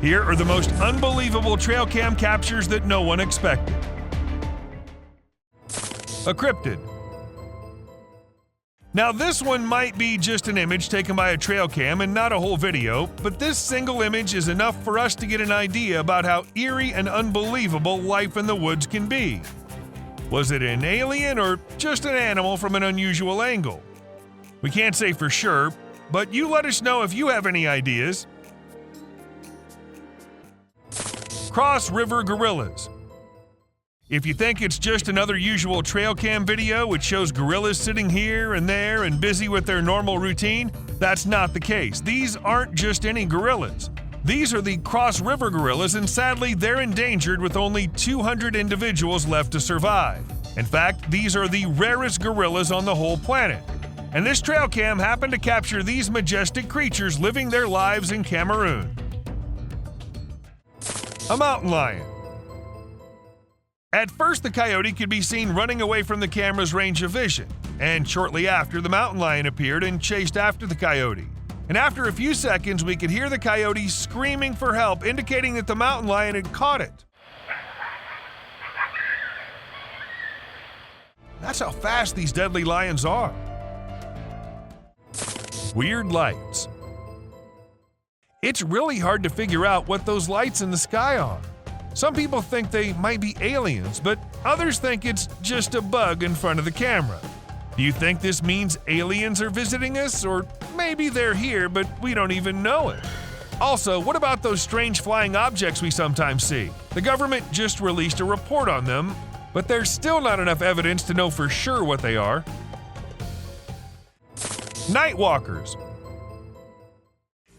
Here are the most unbelievable trail cam captures that no one expected. A cryptid. Now this one might be just an image taken by a trail cam and not a whole video, but this single image is enough for us to get an idea about how eerie and unbelievable life in the woods can be. Was it an alien or just an animal from an unusual angle? We can't say for sure, but you let us know if you have any ideas. Cross River Gorillas. If you think it's just another usual trail cam video which shows gorillas sitting here and there and busy with their normal routine, that's not the case. These aren't just any gorillas. These are the Cross River gorillas, and sadly they're endangered with only 200 individuals left to survive. In fact, these are the rarest gorillas on the whole planet. And this trail cam happened to capture these majestic creatures living their lives in Cameroon. A mountain lion. At first, the coyote could be seen running away from the camera's range of vision, and shortly after, the mountain lion appeared and chased after the coyote. And after a few seconds, we could hear the coyote screaming for help, indicating that the mountain lion had caught it. That's how fast these deadly lions are. Weird lights. It's really hard to figure out what those lights in the sky are. Some people think they might be aliens, but others think it's just a bug in front of the camera. Do you think this means aliens are visiting us? Or maybe they're here, but we don't even know it? Also, what about those strange flying objects we sometimes see? The government just released a report on them, but there's still not enough evidence to know for sure what they are. Night walkers.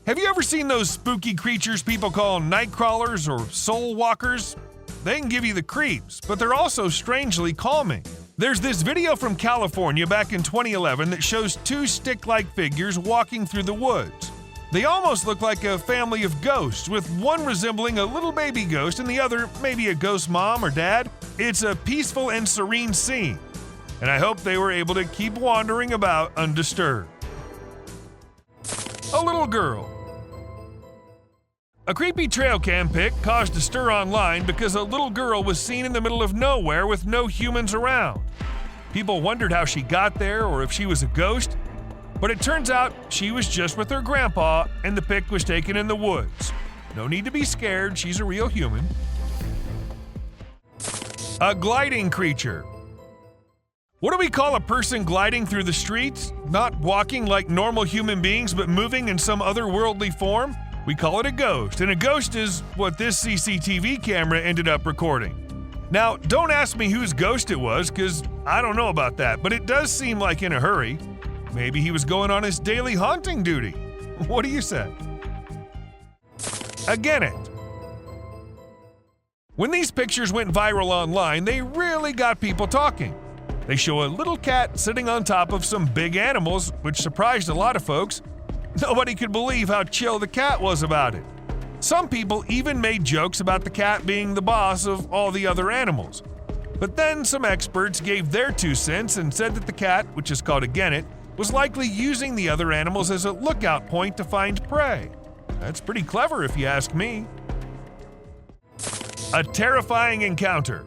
Have you ever seen those spooky creatures people call night crawlers or soul walkers? They can give you the creeps, but they're also strangely calming. There's this video from California back in 2011 that shows two stick-like figures walking through the woods. They almost look like a family of ghosts, with one resembling a little baby ghost and the other maybe a ghost mom or dad. It's a peaceful and serene scene, and I hope they were able to keep wandering about undisturbed. A little girl. A creepy trail cam pic caused a stir online because a little girl was seen in the middle of nowhere with no humans around. People wondered how she got there or if she was a ghost, but it turns out she was just with her grandpa and the pic was taken in the woods. No need to be scared, she's a real human. A gliding creature. What do we call a person gliding through the streets? Not walking like normal human beings, but moving in some otherworldly form? We call it a ghost, and a ghost is what this CCTV camera ended up recording. Now, don't ask me whose ghost it was, because I don't know about that, but it does seem like in a hurry. Maybe he was going on his daily haunting duty. What do you say? A genet. When these pictures went viral online, they really got people talking. They show a little cat sitting on top of some big animals, which surprised a lot of folks. Nobody could believe how chill the cat was about it. Some people even made jokes about the cat being the boss of all the other animals. But then some experts gave their 2 cents and said that the cat, which is called a genet, was likely using the other animals as a lookout point to find prey. That's pretty clever if you ask me. A terrifying encounter.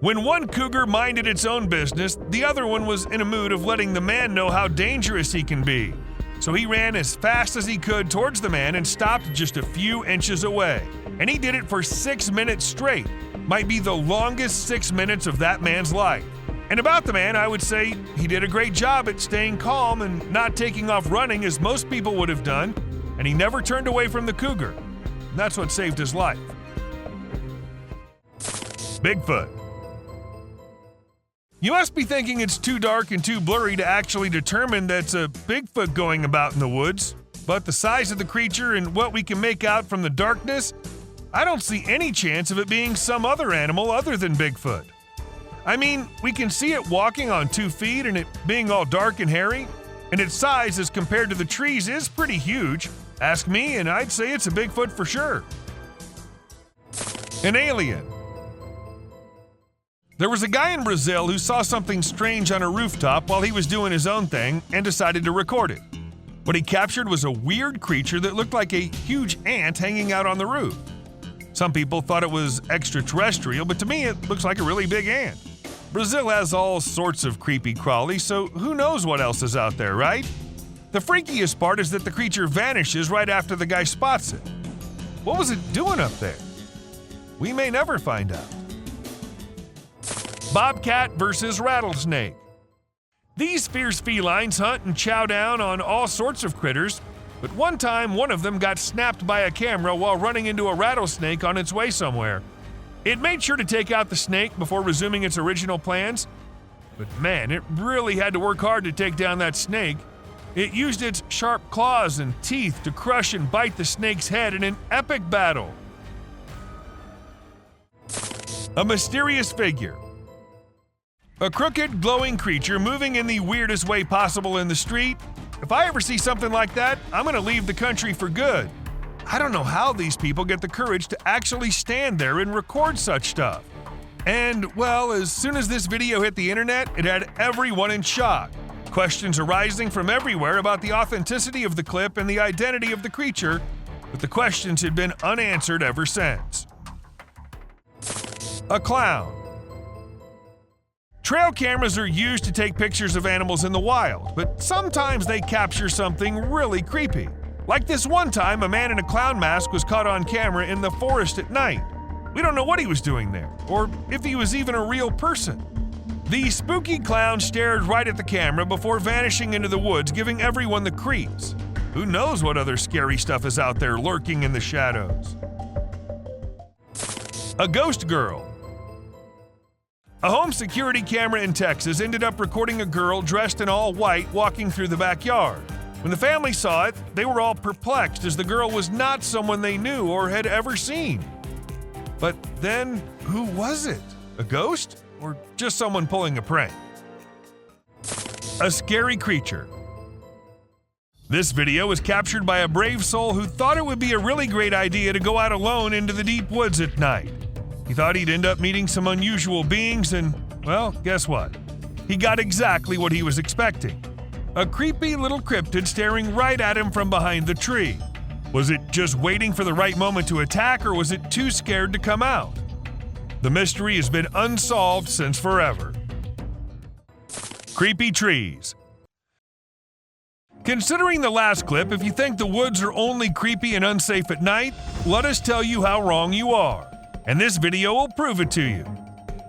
When one cougar minded its own business, the other one was in a mood of letting the man know how dangerous he can be. So he ran as fast as he could towards the man and stopped just a few inches away. And he did it for 6 minutes straight. Might be the longest 6 minutes of that man's life. And about the man, I would say he did a great job at staying calm and not taking off running as most people would have done, and he never turned away from the cougar. And that's what saved his life. Bigfoot. You must be thinking it's too dark and too blurry to actually determine that's a Bigfoot going about in the woods, but the size of the creature and what we can make out from the darkness, I don't see any chance of it being some other animal other than Bigfoot. I mean, we can see it walking on 2 feet and it being all dark and hairy, and its size as compared to the trees is pretty huge. Ask me and I'd say it's a Bigfoot for sure. An alien. There was a guy in Brazil who saw something strange on a rooftop while he was doing his own thing and decided to record it. What he captured was a weird creature that looked like a huge ant hanging out on the roof. Some people thought it was extraterrestrial, but to me it looks like a really big ant. Brazil has all sorts of creepy crawlies, so who knows what else is out there, right? The freakiest part is that the creature vanishes right after the guy spots it. What was it doing up there? We may never find out. Bobcat versus rattlesnake. These fierce felines hunt and chow down on all sorts of critters, but one time one of them got snapped by a camera while running into a rattlesnake on its way somewhere. It made sure to take out the snake before resuming its original plans, but man, it really had to work hard to take down that snake. It used its sharp claws and teeth to crush and bite the snake's head in an epic battle. A mysterious figure. A crooked, glowing creature moving in the weirdest way possible in the street. If I ever see something like that, I'm gonna leave the country for good. I don't know how these people get the courage to actually stand there and record such stuff. And, well, as soon as this video hit the internet, it had everyone in shock. Questions arising from everywhere about the authenticity of the clip and the identity of the creature, but the questions had been unanswered ever since. A clown. Trail cameras are used to take pictures of animals in the wild, but sometimes they capture something really creepy. Like this one time, a man in a clown mask was caught on camera in the forest at night. We don't know what he was doing there, or if he was even a real person. The spooky clown stared right at the camera before vanishing into the woods, giving everyone the creeps. Who knows what other scary stuff is out there lurking in the shadows? A ghost girl. A home security camera in Texas ended up recording a girl dressed in all white walking through the backyard. When the family saw it, they were all perplexed as the girl was not someone they knew or had ever seen. But then, who was it? A ghost? Or just someone pulling a prank? A scary creature. This video was captured by a brave soul who thought it would be a really great idea to go out alone into the deep woods at night. He thought he'd end up meeting some unusual beings and, well, guess what? He got exactly what he was expecting. A creepy little cryptid staring right at him from behind the tree. Was it just waiting for the right moment to attack, or was it too scared to come out? The mystery has been unsolved since forever. Creepy trees. Considering the last clip, if you think the woods are only creepy and unsafe at night, let us tell you how wrong you are. And this video will prove it to you.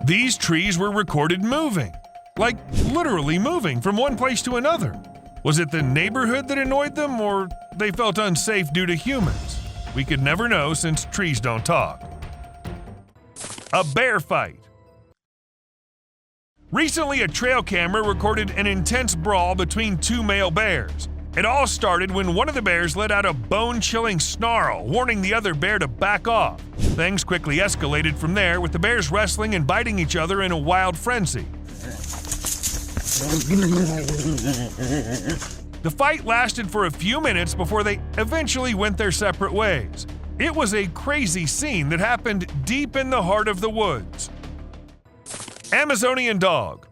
These trees were recorded moving. Like literally moving from one place to another. Was it the neighborhood that annoyed them, or they felt unsafe due to humans? We could never know since trees don't talk. A bear fight. Recently, a trail camera recorded an intense brawl between two male bears. It all started when one of the bears let out a bone-chilling snarl, warning the other bear to back off. Things quickly escalated from there, with the bears wrestling and biting each other in a wild frenzy. The fight lasted for a few minutes before they eventually went their separate ways. It was a crazy scene that happened deep in the heart of the woods. Amazonian dog.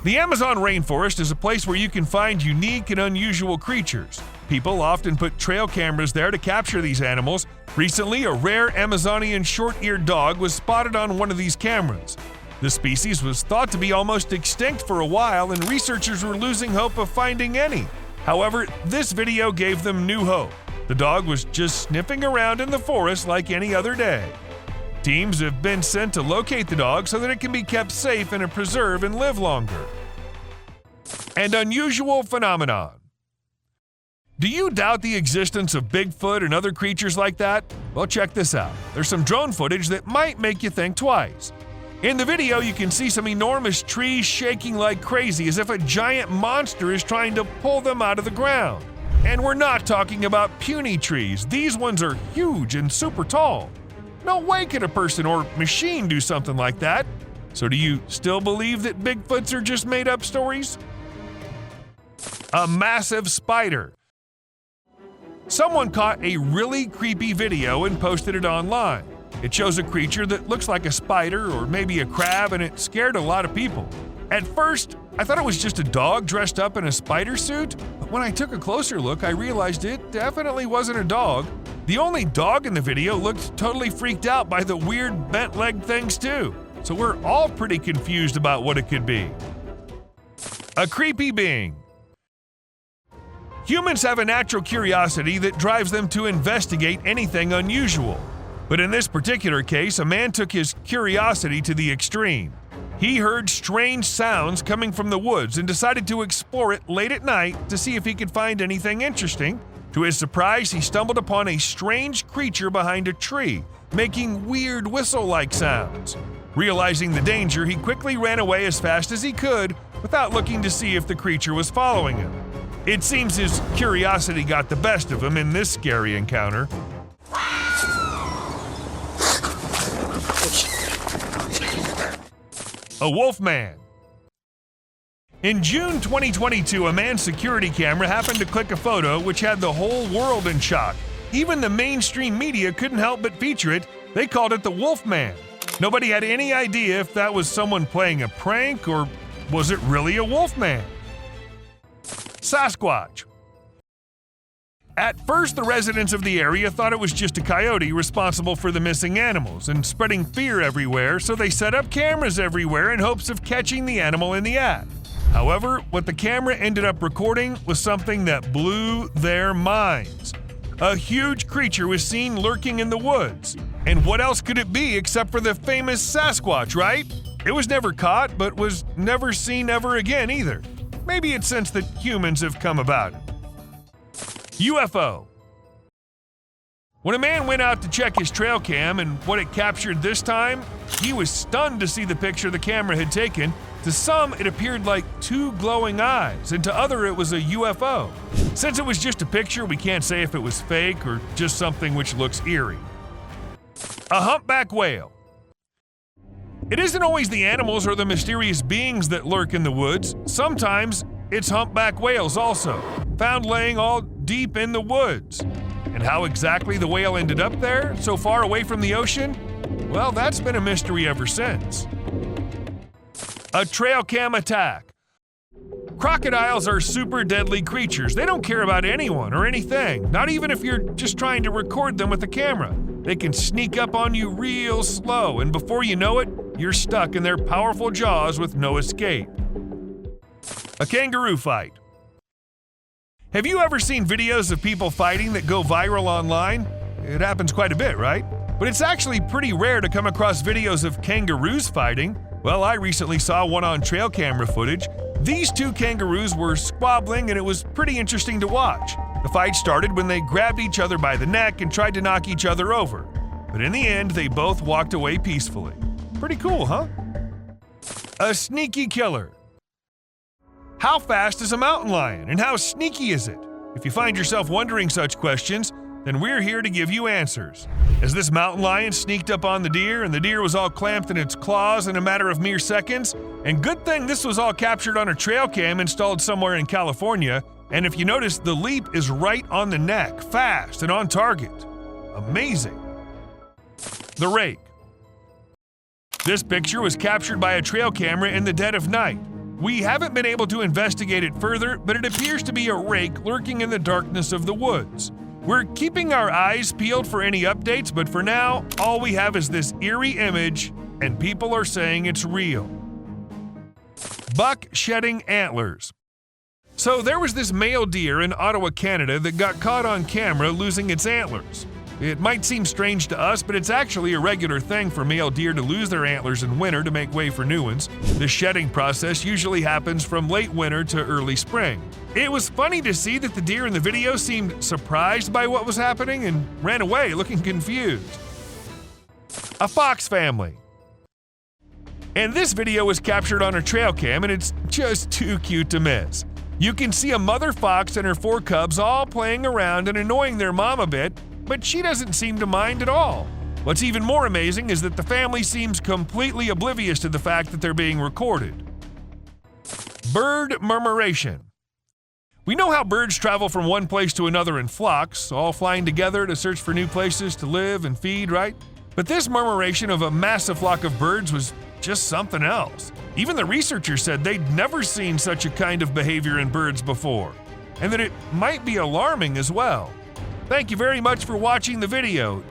The Amazon rainforest is a place where you can find unique and unusual creatures. People often put trail cameras there to capture these animals. Recently, a rare Amazonian short-eared dog was spotted on one of these cameras. The species was thought to be almost extinct for a while, and researchers were losing hope of finding any. However, this video gave them new hope. The dog was just sniffing around in the forest like any other day. Teams have been sent to locate the dog so that it can be kept safe in a preserve and live longer. And unusual phenomenon. Do you doubt the existence of Bigfoot and other creatures like that? Well, check this out. There's some drone footage that might make you think twice. In the video, you can see some enormous trees shaking like crazy as if a giant monster is trying to pull them out of the ground. And we're not talking about puny trees. These ones are huge and super tall. No way could a person or machine do something like that. So do you still believe that Bigfoots are just made-up stories? A massive spider. Someone caught a really creepy video and posted it online. It shows a creature that looks like a spider or maybe a crab, and it scared a lot of people. At first, I thought it was just a dog dressed up in a spider suit, but when I took a closer look, I realized it definitely wasn't a dog. The only dog in the video looked totally freaked out by the weird bent-legged things too, so we're all pretty confused about what it could be. A creepy being. Humans have a natural curiosity that drives them to investigate anything unusual. But in this particular case, a man took his curiosity to the extreme. He heard strange sounds coming from the woods and decided to explore it late at night to see if he could find anything interesting. To his surprise, he stumbled upon a strange creature behind a tree, making weird whistle-like sounds. Realizing the danger, he quickly ran away as fast as he could without looking to see if the creature was following him. It seems his curiosity got the best of him in this scary encounter. A Wolfman. In June 2022, a man's security camera happened to click a photo which had the whole world in shock. Even the mainstream media couldn't help but feature it. They called it the Wolfman. Nobody had any idea if that was someone playing a prank or was it really a Wolfman? Sasquatch. At first, the residents of the area thought it was just a coyote responsible for the missing animals and spreading fear everywhere, so they set up cameras everywhere in hopes of catching the animal in the act. However, what the camera ended up recording was something that blew their minds. A huge creature was seen lurking in the woods. And what else could it be except for the famous Sasquatch, right? It was never caught, but was never seen ever again either. Maybe it's since that humans have come about it. UFO. When a man went out to check his trail cam and what it captured this time, he was stunned to see the picture the camera had taken. To some, it appeared like two glowing eyes, and to others, it was a UFO. Since it was just a picture, we can't say if it was fake or just something which looks eerie. A humpback whale. It isn't always the animals or the mysterious beings that lurk in the woods. Sometimes it's humpback whales also, found laying all deep in the woods. And how exactly the whale ended up there, so far away from the ocean? Well, that's been a mystery ever since. A trail cam attack. Crocodiles are super deadly creatures. They don't care about anyone or anything, not even if you're just trying to record them with a camera. They can sneak up on you real slow, and before you know it, you're stuck in their powerful jaws with no escape. A kangaroo fight. Have you ever seen videos of people fighting that go viral online? It happens quite a bit, right? But it's actually pretty rare to come across videos of kangaroos fighting. Well, I recently saw one on trail camera footage. These two kangaroos were squabbling and it was pretty interesting to watch. The fight started when they grabbed each other by the neck and tried to knock each other over. But in the end, they both walked away peacefully. Pretty cool, huh? A sneaky killer. How fast is a mountain lion and how sneaky is it? If you find yourself wondering such questions, then we're here to give you answers. As this mountain lion sneaked up on the deer and the deer was all clamped in its claws in a matter of mere seconds, and good thing this was all captured on a trail cam installed somewhere in California, and if you notice, the leap is right on the neck, fast and on target. Amazing. The Rake. This picture was captured by a trail camera in the dead of night. We haven't been able to investigate it further, but it appears to be a rake lurking in the darkness of the woods. We're keeping our eyes peeled for any updates, but for now, all we have is this eerie image, and people are saying it's real. Buck shedding antlers. So there was this male deer in Ottawa, Canada that got caught on camera losing its antlers. It might seem strange to us, but it's actually a regular thing for male deer to lose their antlers in winter to make way for new ones. The shedding process usually happens from late winter to early spring. It was funny to see that the deer in the video seemed surprised by what was happening and ran away looking confused. A fox family. And this video was captured on a trail cam and it's just too cute to miss. You can see a mother fox and her 4 cubs all playing around and annoying their mom a bit, but she doesn't seem to mind at all. What's even more amazing is that the family seems completely oblivious to the fact that they're being recorded. Bird murmuration. We know how birds travel from one place to another in flocks, all flying together to search for new places to live and feed, right? But this murmuration of a massive flock of birds was just something else. Even the researchers said they'd never seen such a kind of behavior in birds before, and that it might be alarming as well. Thank you very much for watching the video.